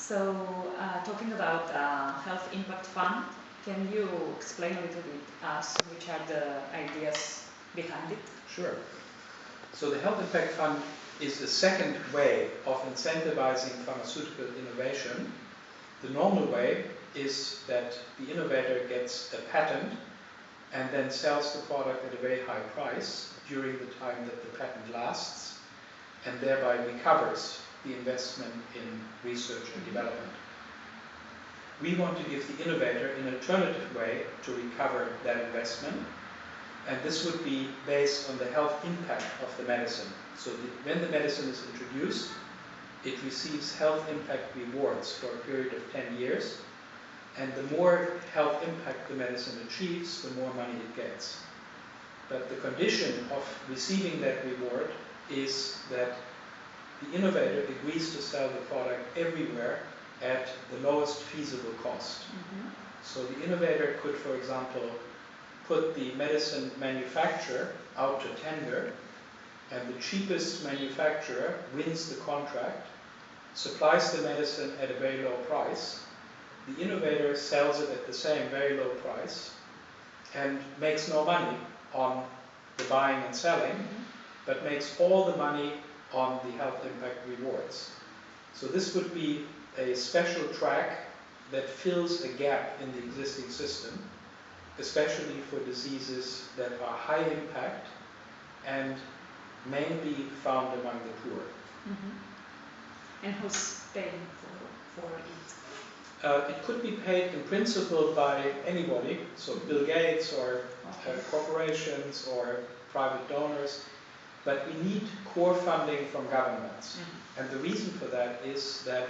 So, talking about Health Impact Fund, can you explain a little bit us which are the ideas behind it? Sure. So the Health Impact Fund is the second way of incentivizing pharmaceutical innovation. The normal way is that the innovator gets a patent and then sells the product at a very high price during the time that the patent lasts, and thereby recovers the investment in research and development. We want to give the innovator an alternative way to recover that investment, and this would be based on the health impact of the medicine. So when the medicine is introduced, it receives health impact rewards for a period of 10 years, and the more health impact the medicine achieves, the more money it gets. But the condition of receiving that reward is that the innovator agrees to sell the product everywhere at the lowest feasible cost. So the innovator could, for example, put the medicine manufacturer out to tender, and the cheapest manufacturer wins the contract, supplies the medicine at a very low price. The innovator sells it at the same very low price and makes no money on the buying and selling, but makes all the money on the health impact rewards. So this would be a special track that fills a gap in the existing system, especially for diseases that are high impact and mainly found among the poor. And who's paying for it? It could be paid in principle by anybody, so Bill Gates or corporations or private donors, but we need core funding from governments. And the reason for that is that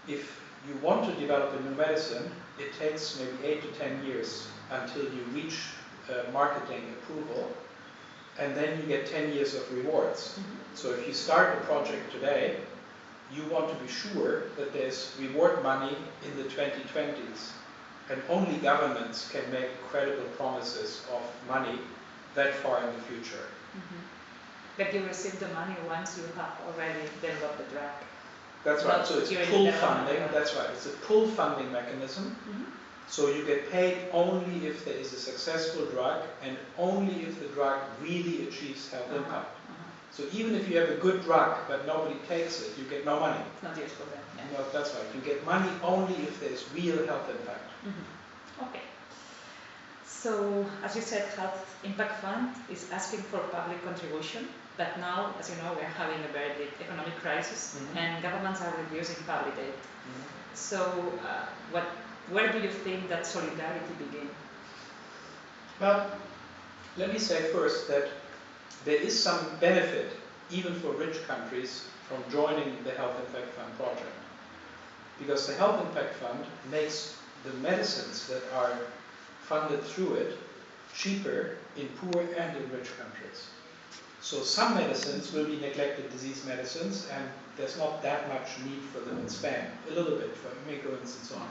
if you want to develop a new medicine, it takes maybe 8 to 10 years until you reach marketing approval, and then you get 10 years of rewards. So if you start a project today, you want to be sure that there's reward money in the 2020s, and only governments can make credible promises of money that far in the future. But you receive the money once you have already developed the drug. That's right, so it's pool funding, that's right, it's a pool funding mechanism. So you get paid only if there is a successful drug and only if the drug really achieves health impact. So even if you have a good drug but nobody takes it, you get no money. It's not useful then. No, that's right, you get money only if there's real health impact. Okay. So, as you said, Health Impact Fund is asking for public contribution, but now, as you know, we are having a very big economic crisis, and governments are reducing public aid. So, where do you think that solidarity begins? Well, let me say first that there is some benefit, even for rich countries, from joining the Health Impact Fund project. Because the Health Impact Fund makes the medicines that are funded through it cheaper in poor and in rich countries. So some medicines will be neglected disease medicines, and there's not that much need for them in Spain. A little bit for migraines and so on.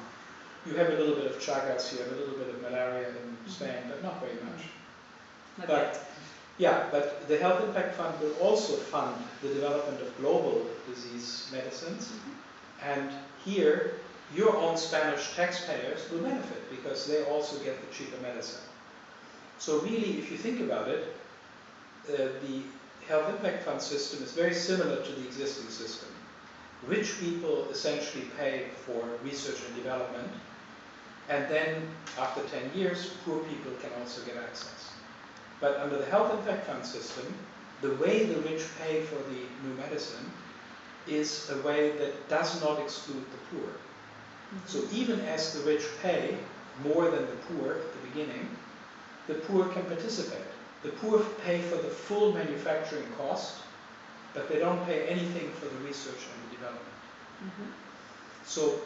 You have a little bit of Chagas, you have a little bit of malaria in Spain, but not very much. But the Health Impact Fund will also fund the development of global disease medicines, and here your own Spanish taxpayers will benefit because they also get the cheaper medicine. So really, if you think about it, the Health Impact Fund system is very similar to the existing system. Rich people essentially pay for research and development, and then after 10 years, poor people can also get access. But under the Health Impact Fund system, the way the rich pay for the new medicine is a way that does not exclude the poor. So even as the rich pay more than the poor at the beginning, the poor can participate. The poor pay for the full manufacturing cost, but they don't pay anything for the research and the development. So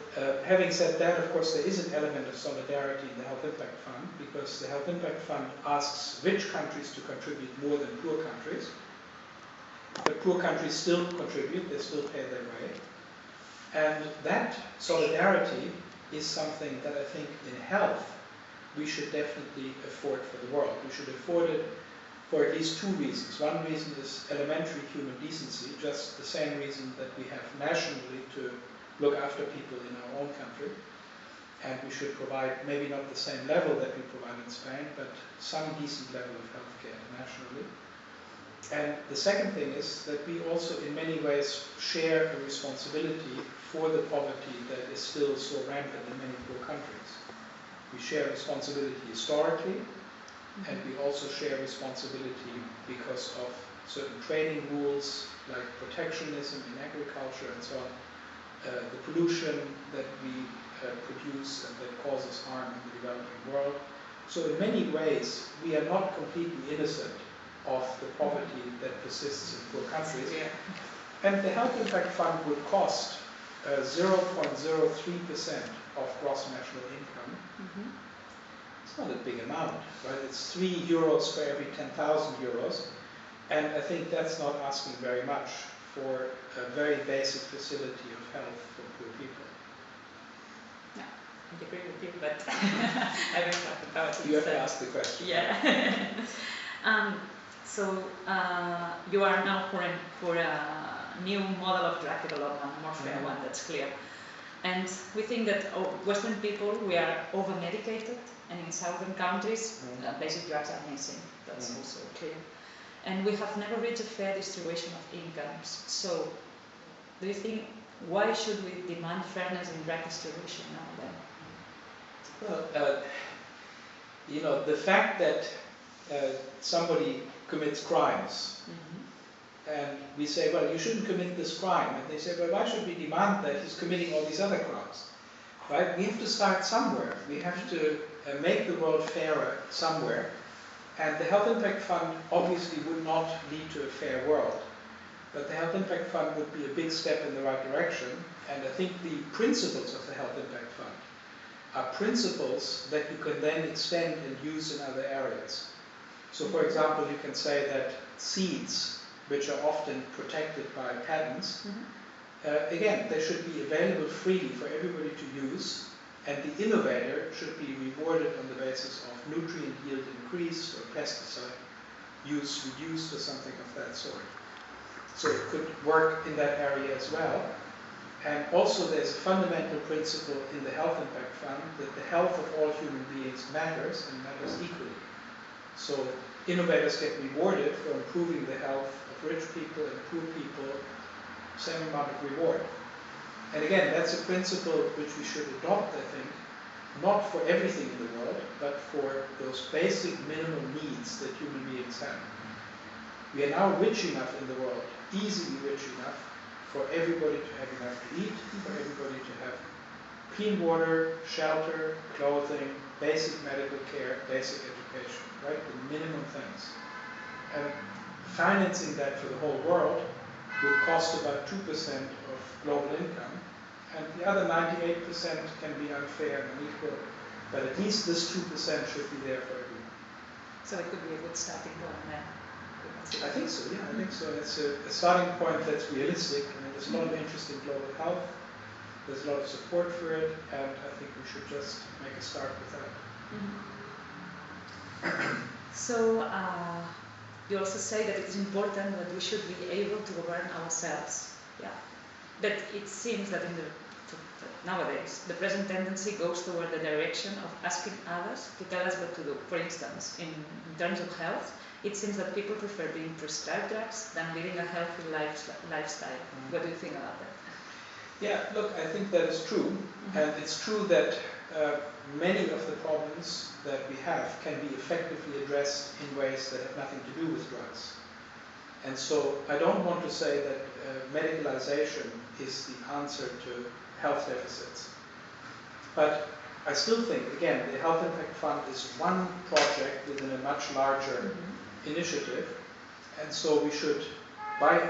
having said that, of course, there is an element of solidarity in the Health Impact Fund, because the Health Impact Fund asks rich countries to contribute more than poor countries. But poor countries still contribute, they still pay their way. And that solidarity is something that I think in health we should definitely afford for the world. We should afford it for at least two reasons. One reason is elementary human decency, just the same reason that we have nationally to look after people in our own country. And we should provide maybe not the same level that we provide in Spain, but some decent level of healthcare internationally. And the second thing is that we also in many ways share a responsibility for the poverty that is still so rampant in many poor countries. We share responsibility historically, and we also share responsibility because of certain trading rules like protectionism in agriculture and so on, the pollution that we produce and that causes harm in the developing world. So in many ways, we are not completely innocent of the poverty that persists in poor countries. Yeah. And the Health Impact Fund would cost 0.03% of gross national income. It's not a big amount, right? It's €3 for every 10,000 euros. And I think that's not asking very much for a very basic facility of health for poor people. Yeah, I agree with you, but I will talk about it. You have to ask the question. Yeah. So you are now for a new model of drug development, more fair one, that's clear. And we think that Western people, we are over-medicated, and in southern countries, basic drugs are missing. That's also clear. And we have never reached a fair distribution of incomes. So, do you think, why should we demand fairness in drug distribution now then? Well, you know, the fact that somebody commits crimes, and we say, well, you shouldn't commit this crime. And they say, well, why should we demand that he's committing all these other crimes? Right? We have to start somewhere. We have to make the world fairer somewhere. And the Health Impact Fund obviously would not lead to a fair world. But the Health Impact Fund would be a big step in the right direction. And I think the principles of the Health Impact Fund are principles that you can then extend and use in other areas. So for example, you can say that seeds, which are often protected by patents, again, they should be available freely for everybody to use, and the innovator should be rewarded on the basis of nutrient yield increased or pesticide use reduced or something of that sort. So it could work in that area as well. And also there's a fundamental principle in the Health Impact Fund that the health of all human beings matters and matters equally. So innovators get rewarded for improving the health of rich people and poor people, same amount of reward. And again, that's a principle which we should adopt, I think, not for everything in the world, but for those basic minimum needs that human beings have. We are now rich enough in the world, easily rich enough, for everybody to have enough to eat, for everybody to have clean water, shelter, clothing, basic medical care, basic education, right? The minimum things. And financing that for the whole world would cost about 2% of global income, and the other 98% can be unfair and unequal, but at least this 2% should be there for everyone. So it could be a good starting point then. I think so, yeah, I think so. It's a starting point that's realistic. I mean, there's a lot of interest in global health, there's a lot of support for it, and I think we should just make a start with that. So, you also say that it is important that we should be able to govern ourselves. Yeah. But it seems that nowadays, the present tendency goes toward the direction of asking others to tell us what to do. For instance, in terms of health, it seems that people prefer being prescribed drugs than living a healthy lifestyle. What do you think about that? Yeah, look, I think that is true. And it's true that many of the problems that we have can be effectively addressed in ways that have nothing to do with drugs. And so I don't want to say that medicalization is the answer to health deficits. But I still think, again, the Health Impact Fund is one project within a much larger initiative. And so we should, by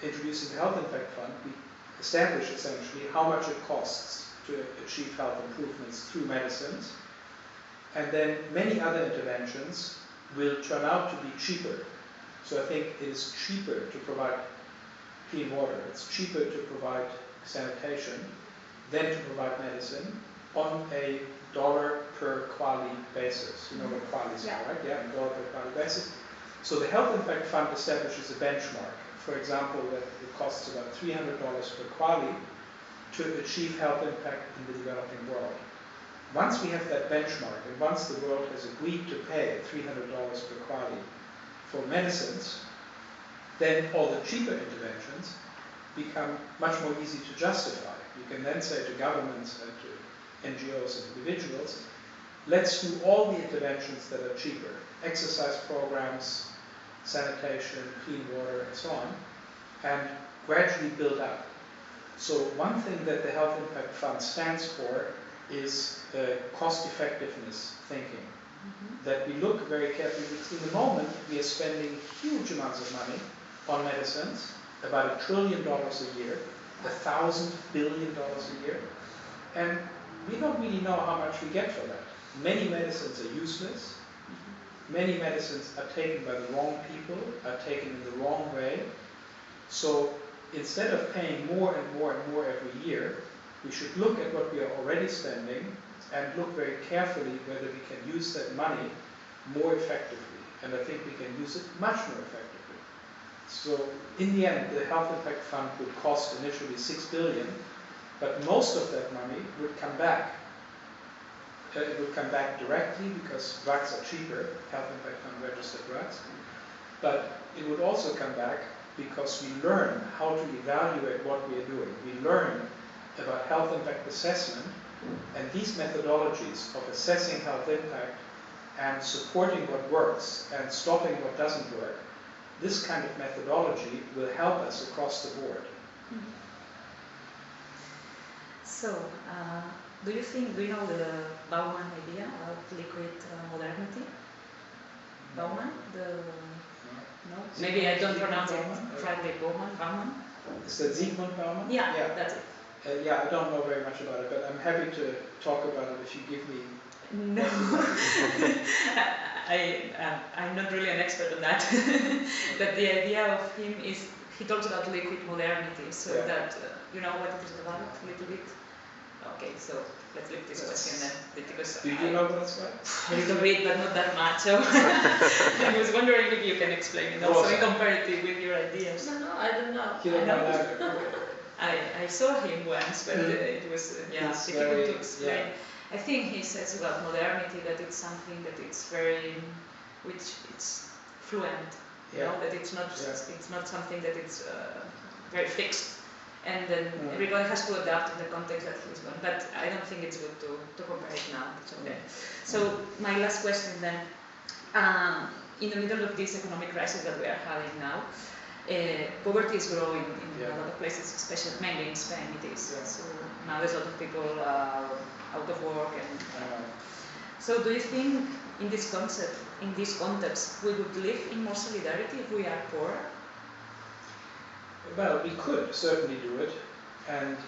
introducing the Health Impact Fund, we establish essentially how much it costs to achieve health improvements through medicines. And then many other interventions will turn out to be cheaper. So I think it is cheaper to provide clean water, it's cheaper to provide sanitation than to provide medicine on a dollar per quality basis. You know what qualities are, right? Yeah, dollar per quality basis. So the Health Impact Fund establishes a benchmark. For example, that it costs about $300 per quality to to achieve health impact in the developing world. Once we have that benchmark, and once the world has agreed to pay $300 per quality for medicines, then all the cheaper interventions become much more easy to justify. You can then say to governments and to NGOs and individuals, let's do all the interventions that are cheaper. Exercise programs, sanitation, clean water, and so on, and gradually build up. So one thing that the Health Impact Fund stands for is cost effectiveness thinking. That we look very carefully, because in the moment we are spending huge amounts of money on medicines, about $1 trillion a year, $1,000 billion a year, and we don't really know how much we get for that. Many medicines are useless. Many medicines are taken by the wrong people, are taken in the wrong way. So instead of paying more and more and more every year, we should look at what we are already spending and look very carefully whether we can use that money more effectively. And I think we can use it much more effectively. So in the end, the Health Impact Fund would cost initially $6 billion, but most of that money would come back. It would come back directly because drugs are cheaper, Health Impact Fund registered drugs. But it would also come back because we learn how to evaluate what we are doing. We learn about health impact assessment, and these methodologies of assessing health impact and supporting what works and stopping what doesn't work, this kind of methodology will help us across the board. So, do you know the Bauman idea about liquid modernity? Bauman? No? Maybe I don't pronounce it correctly. Bauman? Is that Zygmunt Bauman? Yeah, that's it. Yeah, I don't know very much about it, but I'm happy to talk about it if you give me... No, I'm not really an expert on that. But the idea of him is, he talks about liquid modernity, so that, you know what it is about a little bit? Okay, so let's leave this question then. Because do you know what it's about? A little bit, but not that much. So I was wondering if you can explain it also in comparative with your ideas. No, I don't know. You don't know that? I saw him once, but it was difficult to explain. Yeah. I think he says about modernity that it's something that it's very, it's fluent. You know, that it's not something that it's very fixed. And then everybody has to adapt in the context that he's going. But I don't think it's good to compare it now. It's okay. So my last question then, in the middle of this economic crisis that we are having now, poverty is growing in a lot of places, especially mainly in Spain it is. So now there's a lot of people out of work. And so do you think in this context, we would live in more solidarity if we are poor? Well, we could certainly do it,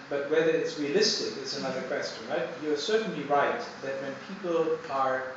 but whether it's realistic is another question, right? You're certainly right that when people are